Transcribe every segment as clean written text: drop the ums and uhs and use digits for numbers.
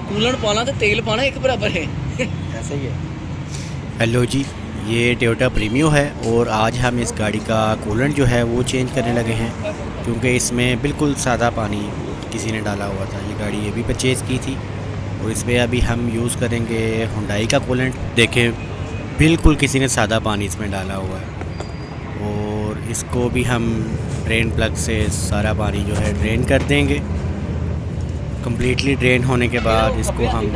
कूलन पाना तो तेल पाना एक बराबर है। ऐसा ही है। हेलो जी, ये टोयोटा प्रीमियो है और आज हम इस गाड़ी का कूलेंट जो है वो चेंज करने लगे हैं, क्योंकि इसमें बिल्कुल सादा पानी किसी ने डाला हुआ था। ये गाड़ी ये भी परचेज़ की थी और इसमें अभी हम यूज़ करेंगे हुंडई का कूलेंट। देखें, बिल्कुल किसी ने सादा पानी इसमें डाला हुआ है और इसको भी हम ड्रेन प्लग से सारा पानी जो है ड्रेन कर देंगे। कम्प्लीटली ड्रेन होने के बाद इसको हम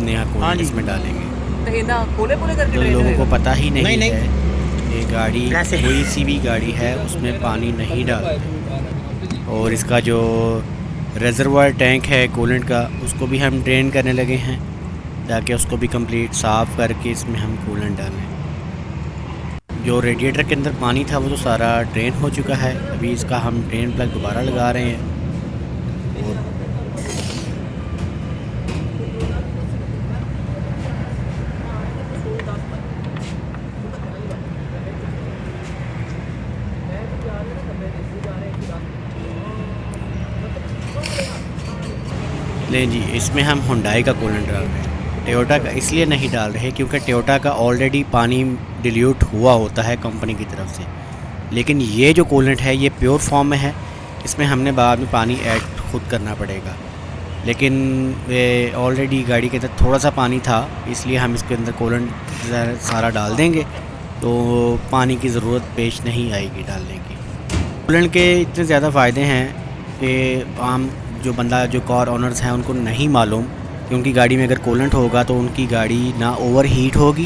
नया कूलेंट इसमें डालेंगे। तो लोगों को पता ही नहीं है ये गाड़ी कोई सी भी गाड़ी है उसमें पानी नहीं डालते। और इसका जो रिजर्वायर टैंक है कूलेंट का उसको भी हम ड्रेन करने लगे हैं, ताकि उसको भी कंप्लीट साफ़ करके इसमें हम कूलेंट डालें। जो रेडिएटर के अंदर पानी था वो तो सारा ड्रेन हो चुका है। अभी इसका हम ड्रेन प्लग दोबारा लगा रहे हैं और लें जी, इसमें हम हुंडई का कूलेंट डाल रहे हैं। टोयोटा का इसलिए नहीं डाल रहे क्योंकि टोयोटा का ऑलरेडी पानी डिल्यूट हुआ होता है कंपनी की तरफ से, लेकिन ये जो कूलेंट है ये प्योर फॉर्म में है। इसमें हमने बाद में पानी ऐड खुद करना पड़ेगा, लेकिन ऑलरेडी गाड़ी के अंदर थोड़ा सा पानी था, इसलिए हम इसके अंदर कूलेंट सारा डाल देंगे तो पानी की ज़रूरत पेश नहीं आएगी डालने की। कूलेंट के इतने ज़्यादा फ़ायदे हैं कि आम जो कार ओनर्स हैं उनको नहीं मालूम कि उनकी गाड़ी में अगर कूलेंट होगा तो उनकी गाड़ी ना ओवर हीट होगी,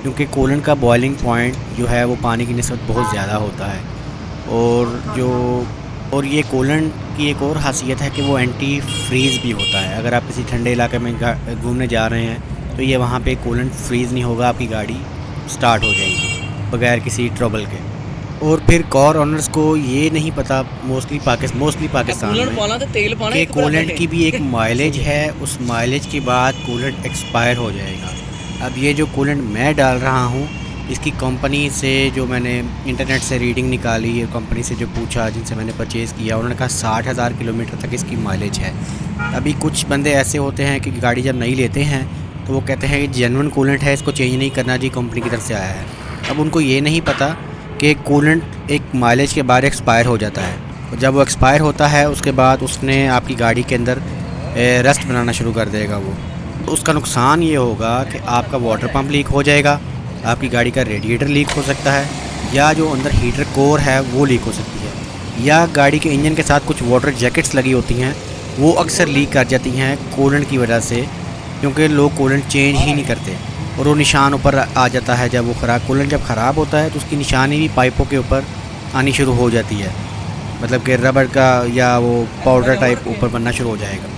क्योंकि कूलेंट का बॉइलिंग पॉइंट जो है वो पानी की निस्बत बहुत ज़्यादा होता है। और ये कूलेंट की एक और ख़ासियत है कि वो एंटी फ्रीज़ भी होता है। अगर आप किसी ठंडे इलाके में घूमने जा रहे हैं तो ये वहाँ पे कूलेंट फ्रीज़ नहीं होगा, आपकी गाड़ी स्टार्ट हो जाएगी बगैर किसी ट्रबल के। और फिर कार ओनर्स को ये नहीं पता मोस्टली पाकिस्तान में कि कूलेंट की भी एक माइलेज है, उस माइलेज के बाद कूलेंट एक्सपायर हो जाएगा। अब ये जो कूलेंट मैं डाल रहा हूँ इसकी कंपनी से जो मैंने इंटरनेट से रीडिंग निकाली है, कंपनी से जो पूछा जिनसे मैंने परचेज़ किया, उन्होंने कहा 60,000 किलोमीटर तक इसकी माइलेज है। अभी कुछ बंदे ऐसे होते हैं कि गाड़ी जब नहीं लेते हैं तो वो कहते हैं कि जेन्युइन कूलेंट है, इसको चेंज नहीं करना जी, कंपनी की तरफ से आया है। अब उनको ये नहीं पता कि कूलेंट एक माइलेज के बाद एक्सपायर हो जाता है, और जब वो एक्सपायर होता है उसके बाद उसने आपकी गाड़ी के अंदर रस्ट बनाना शुरू कर देगा वो। तो उसका नुकसान ये होगा कि आपका वाटर पंप लीक हो जाएगा, आपकी गाड़ी का रेडिएटर लीक हो सकता है, या जो अंदर हीटर कोर है वो लीक हो सकती है, या गाड़ी के इंजन के साथ कुछ वाटर जैकेट्स लगी होती हैं वो अक्सर लीक कर जाती हैं कूलेंट की वजह से, क्योंकि लोग कूलेंट चेंज ही नहीं करते और वो निशान ऊपर आ जाता है। जब वो कूलेंट जब ख़राब होता है तो उसकी निशानी भी पाइपों के ऊपर आनी शुरू हो जाती है, मतलब कि रबड़ का या वो पाउडर टाइप ऊपर बनना शुरू हो जाएगा।